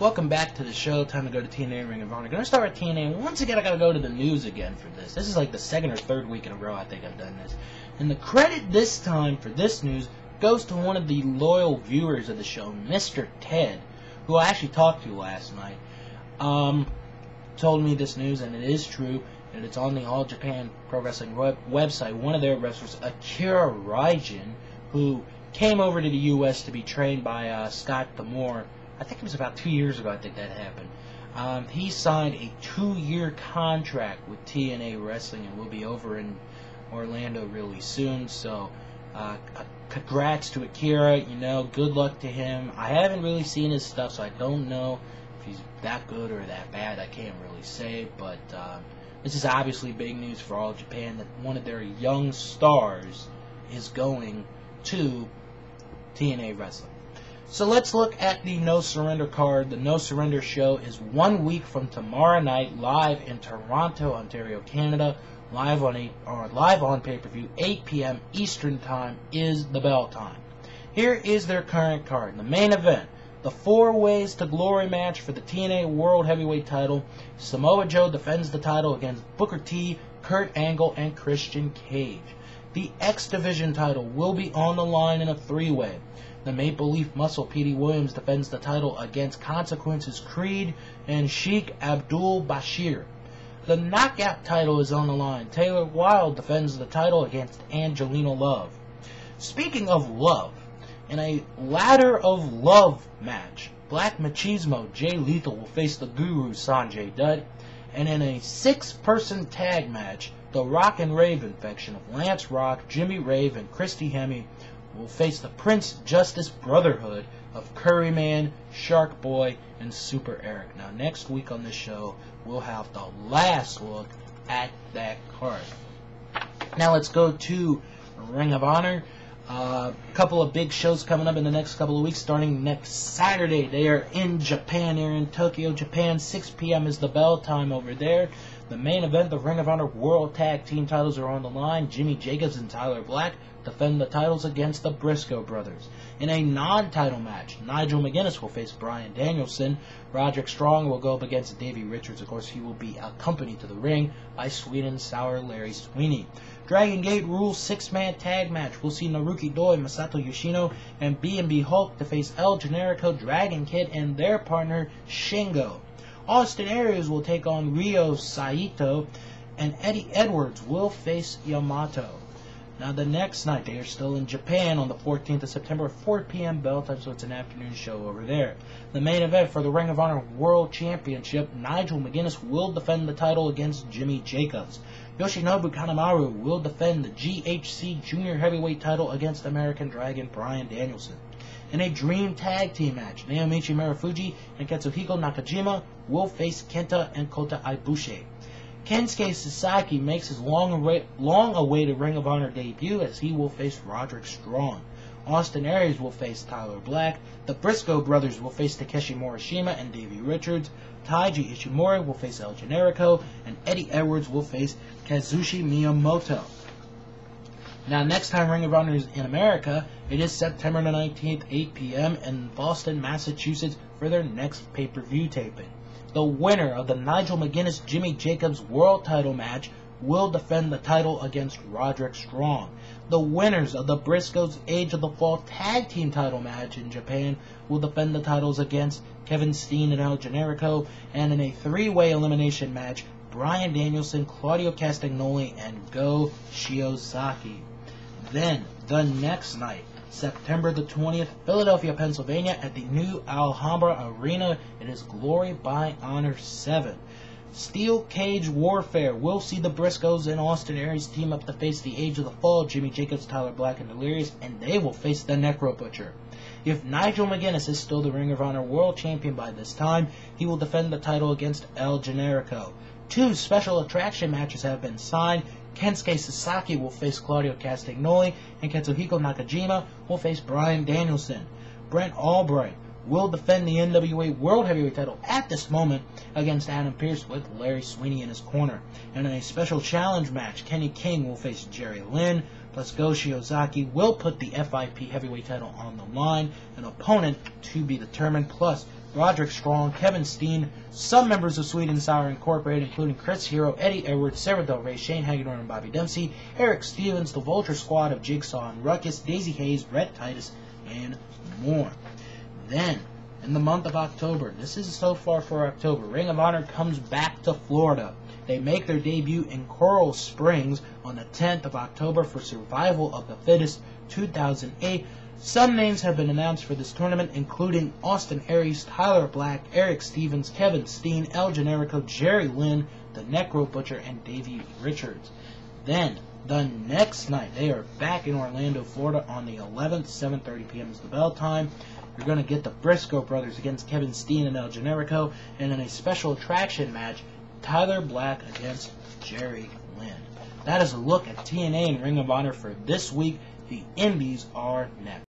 Welcome back to the show. Time to go to TNA Ring of Honor. Gonna start with TNA. Once again, I gotta go to the news again for this. This is like the second or third week in a row I think I've done this. And the credit this time for this news goes to one of the loyal viewers of the show, Mr. Ted, who I actually talked to last night. Told me this news, and it is true, and it's on the All Japan Pro Wrestling website. One of their wrestlers, Akira Raijin, who came over to the U.S. to be trained by Scott D'Amore. I think it was about 2 years ago I think that happened. He signed a 2-year contract with TNA Wrestling and will be over in Orlando really soon. So, congrats to Akira. You know, good luck to him. I haven't really seen his stuff, so I don't know if he's that good or that bad. I can't really say, but this is obviously big news for All Japan that one of their young stars is going to TNA Wrestling. So let's look at the No Surrender card. The No Surrender show is 1 week from tomorrow night, live in Toronto, Ontario, Canada. Live on pay-per-view, 8 p.m. Eastern Time is the bell time. Here is their current card. The main event, the 4 Ways to Glory match for the TNA World Heavyweight title. Samoa Joe defends the title against Booker T, Kurt Angle, and Christian Cage. The X Division title will be on the line in a 3-way. The Maple Leaf Muscle, Petey Williams, defends the title against Consequences Creed and Sheikh Abdul Bashir. The Knockout title is on the line. Taylor Wilde defends the title against Angelina Love. Speaking of love, in a Ladder of Love match, Black Machismo Jay Lethal will face the Guru Sanjay Dutt. And in a 6-person tag match, the Rock and Raven faction of Lance Rock, Jimmy Rave, and Christy Hemme will face the Prince Justice Brotherhood of Curryman, Shark Boy, and Super Eric. Now, next week on this show, we'll have the last look at that card. Now, let's go to Ring of Honor. A couple of big shows coming up in the next couple of weeks, starting next Saturday. They are in Japan. They're in Tokyo, Japan. 6 p.m. is the bell time over there. The main event, the Ring of Honor World Tag Team titles are on the line. Jimmy Jacobs and Tyler Black defend the titles against the Briscoe brothers. In a non-title match, Nigel McGuinness will face Bryan Danielson. Roderick Strong will go up against Davey Richards. Of course, he will be accompanied to the ring by Sweet and Sour Larry Sweeney. Dragon Gate Rules 6-man tag match. We'll see Naruki Doi, Masato Yoshino, and B&B Hulk to face El Generico, Dragon Kid, and their partner Shingo. Austin Aries will take on Ryo Saito, and Eddie Edwards will face Yamato. Now, the next night, they are still in Japan on the 14th of September, 4 p.m. bell time, so it's an afternoon show over there. The main event for the Ring of Honor World Championship, Nigel McGuinness will defend the title against Jimmy Jacobs. Yoshinobu Kanemaru will defend the GHC Junior Heavyweight title against American Dragon Bryan Danielson. In a Dream Tag Team match, Naomichi Marufuji and Katsuhiko Nakajima will face Kenta and Kota Ibushi. Kensuke Sasaki makes his long-awaited Ring of Honor debut as he will face Roderick Strong. Austin Aries will face Tyler Black. The Briscoe brothers will face Takeshi Morishima and Davey Richards. Taiji Ishimori will face El Generico. And Eddie Edwards will face Kazushi Miyamoto. Now, next time Ring of Honor is in America, it is September the 19th, 8 p.m. in Boston, Massachusetts for their next pay-per-view taping. The winner of the Nigel McGuinness-Jimmy Jacobs World Title match will defend the title against Roderick Strong. The winners of the Briscoes Age of the Fall Tag Team title match in Japan will defend the titles against Kevin Steen and El Generico. And in a 3-way elimination match, Bryan Danielson, Claudio Castagnoli, and Go Shiozaki. Then, the next night, September the 20th, Philadelphia, Pennsylvania, at the new Alhambra Arena. It is Glory by Honor 7. Steel Cage Warfare will see the Briscoes and Austin Aries team up to face the Age of the Fall, Jimmy Jacobs, Tyler Black, and Delirious, and they will face the Necro Butcher. If Nigel McGuinness is still the Ring of Honor World Champion by this time, he will defend the title against El Generico. 2 special attraction matches have been signed. Kensuke Sasaki will face Claudio Castagnoli, and Katsuhiko Nakajima will face Bryan Danielson. Brent Albright will defend the NWA World Heavyweight title at this moment against Adam Pearce with Larry Sweeney in his corner. And in a special challenge match, Kenny King will face Jerry Lynn, plus Go Shiozaki will put the FIP Heavyweight title on the line, an opponent to be determined, plus Roderick Strong, Kevin Steen, some members of Sweet and Sour Incorporated, including Chris Hero, Eddie Edwards, Sarah Del Rey, Shane Hagedorn, and Bobby Dempsey, Eric Stevens, the Vulture Squad of Jigsaw and Ruckus, Daisy Hayes, Rhett Titus, and more. Then, in the month of October, this is so far for October, Ring of Honor comes back to Florida. They make their debut in Coral Springs on the 10th of October for Survival of the Fittest 2008. Some names have been announced for this tournament, including Austin Aries, Tyler Black, Eric Stevens, Kevin Steen, El Generico, Jerry Lynn, the Necro Butcher, and Davey Richards. Then, the next night, they are back in Orlando, Florida on the 11th, 7:30 p.m. is the bell time. You're going to get the Briscoe brothers against Kevin Steen and El Generico, and in a special attraction match, Tyler Black against Jerry Lynn. That is a look at TNA and Ring of Honor for this week. The Indies are next.